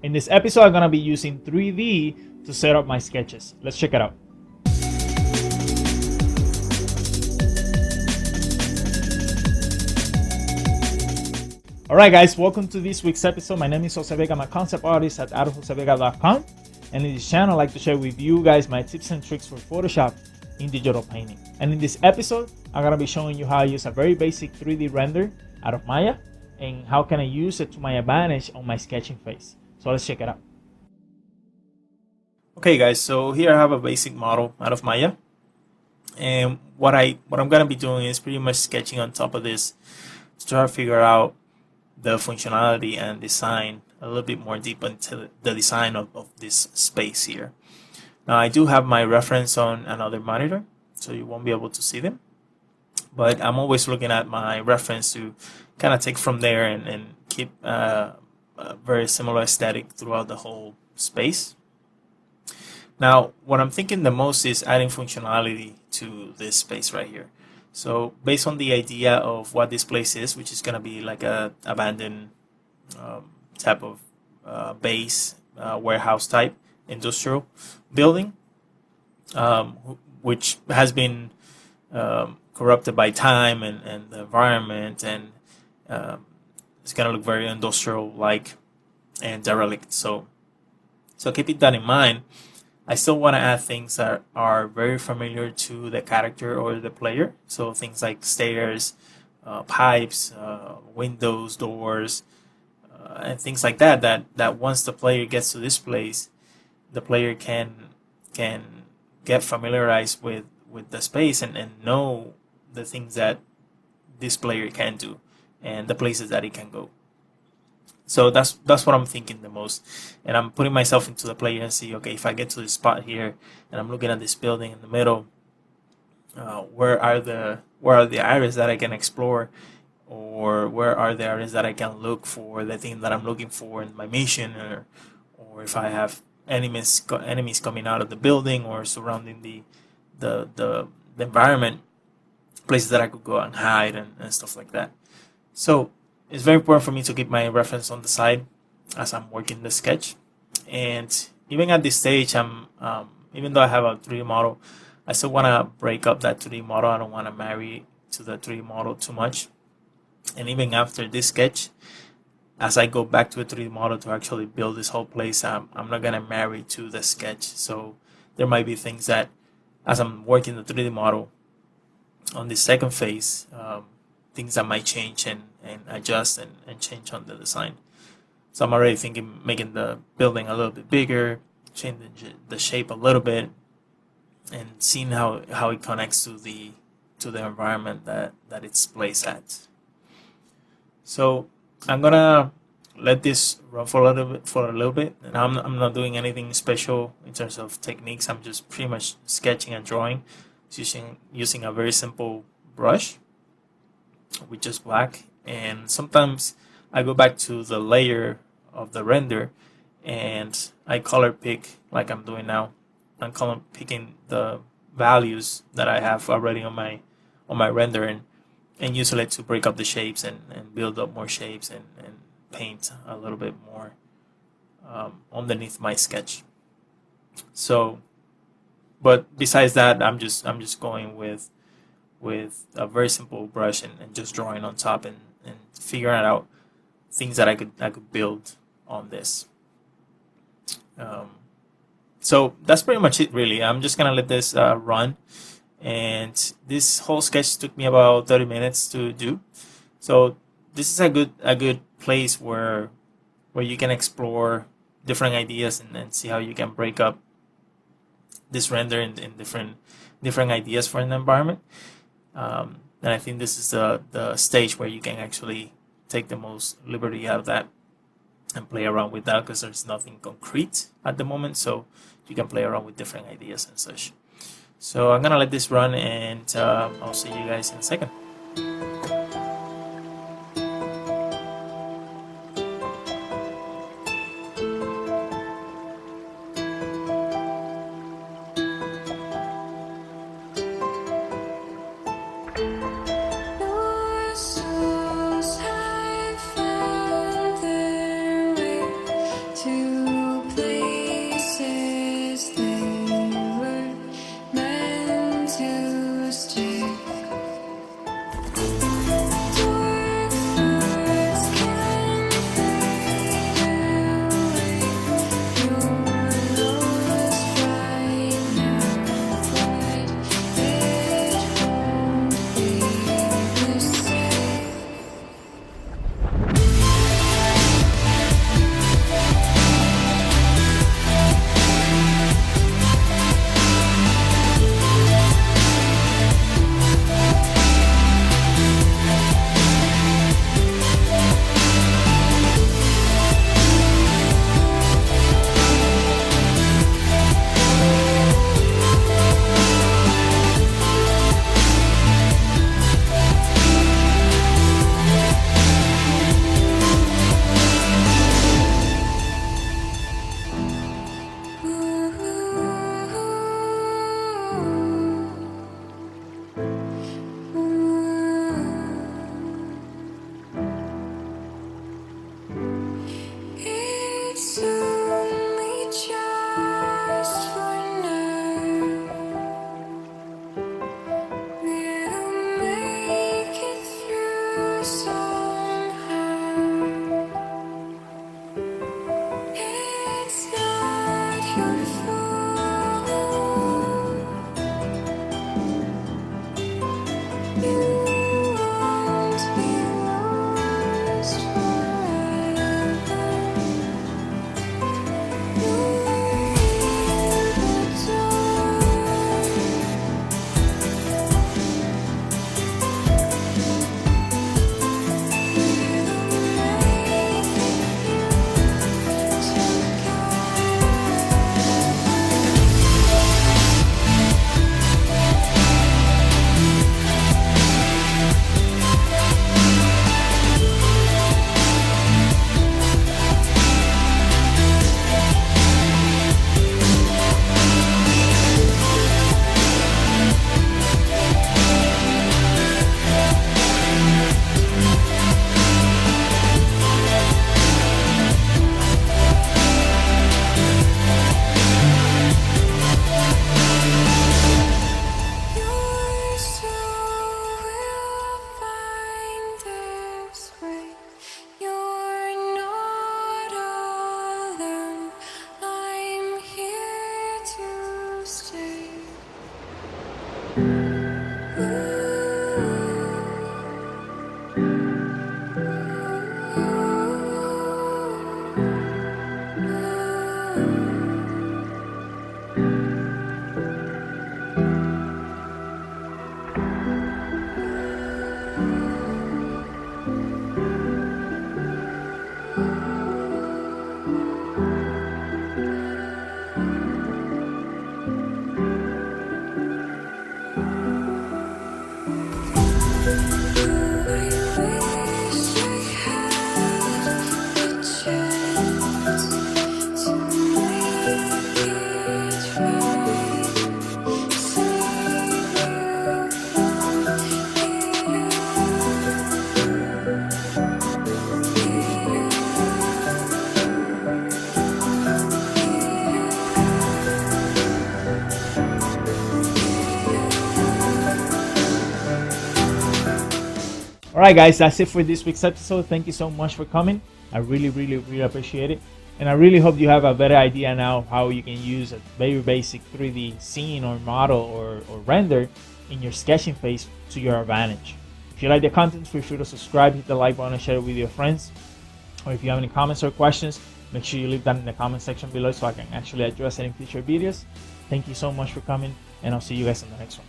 In this episode, I'm gonna be using 3D to set up my sketches. Let's check it out. Alright guys, welcome to this week's episode. My name is Jose Vega. I'm a concept artist at josevega.com, and in this channel I like to share with you guys my tips and tricks for Photoshop in digital painting. And in this episode, I'm going to be showing you how I use a very basic 3D render out of Maya and how can I use it to my advantage on my sketching phase. So let's check it out. Okay guys, so here I have a basic model out of Maya, and what I'm going to be doing is pretty much sketching on top of this to try to figure out the functionality and design a little bit more deep into the design of this space here. Now I do have my reference on another monitor, so you won't be able to see them, but I'm always looking at my reference to kind of take from there and keep a very similar aesthetic throughout the whole space. Now what I'm thinking the most is adding functionality to this space right here. So based on the idea of what this place is, which is going to be like a abandoned type of base, warehouse type industrial building, which has been corrupted by time and the environment, and it's going to look very industrial like and derelict. So keeping that in mind, I still want to add things that are very familiar to the character or the player. So things like stairs, pipes, windows, doors, and things like that, that once the player gets to this place, the player can get familiarized with the space and know the things that this player can do and the places that he can go. So that's what I'm thinking the most, and I'm putting myself into the player and see, okay, if I get to this spot here and I'm looking at this building in the middle, where are the areas that I can explore, or where are the areas that I can look for the thing that I'm looking for in my mission, or if I have enemies coming out of the building or surrounding the environment, places that I could go and hide and stuff like that. So it's very important for me to keep my reference on the side as I'm working the sketch. And even at this stage, I'm even though I have a 3D model, I still want to break up that 3D model. I don't want to marry to the 3D model too much. And even after this sketch, as I go back to a 3D model to actually build this whole place, I'm not going to marry to the sketch. So there might be things that, as I'm working the 3D model on this second phase, things that might change and adjust and change on the design. So I'm already thinking making the building a little bit bigger, changing the shape a little bit, and seeing how it connects to the environment that it's placed at. So I'm gonna let this run for a little bit, and I'm not doing anything special in terms of techniques. I'm just pretty much sketching and drawing using a very simple brush with just black. And sometimes I go back to the layer of the render and I color pick like I'm doing now. I'm color picking the values that I have already on my render and using it to break up the shapes and build up more shapes and paint a little bit more underneath my sketch. So, but besides that, I'm just going with a very simple brush and just drawing on top and figuring out things that I could build on this. So that's pretty much it, really. I'm just gonna let this run, and this whole sketch took me about 30 minutes to do. So this is a good place where you can explore different ideas and see how you can break up this render in different ideas for an environment. And I think this is the stage where you can actually take the most liberty out of that and play around with that, because there's nothing concrete at the moment, so you can play around with different ideas and such. So I'm gonna let this run, and I'll see you guys in a second. To only just for now. We'll make it through somehow. It's not your fault. You won't be lost forever. Your soul will find its way. You're not alone. I'm here to stay. All right, guys, that's it for this week's episode. Thank you so much for coming. I really appreciate it. And I really hope you have a better idea now how you can use a very basic 3D scene or model or render in your sketching phase to your advantage. If you like the content, feel free to subscribe, hit the like button, and share it with your friends. Or if you have any comments or questions, make sure you leave that in the comment section below so I can actually address it in future videos. Thank you so much for coming, and I'll see you guys in the next one.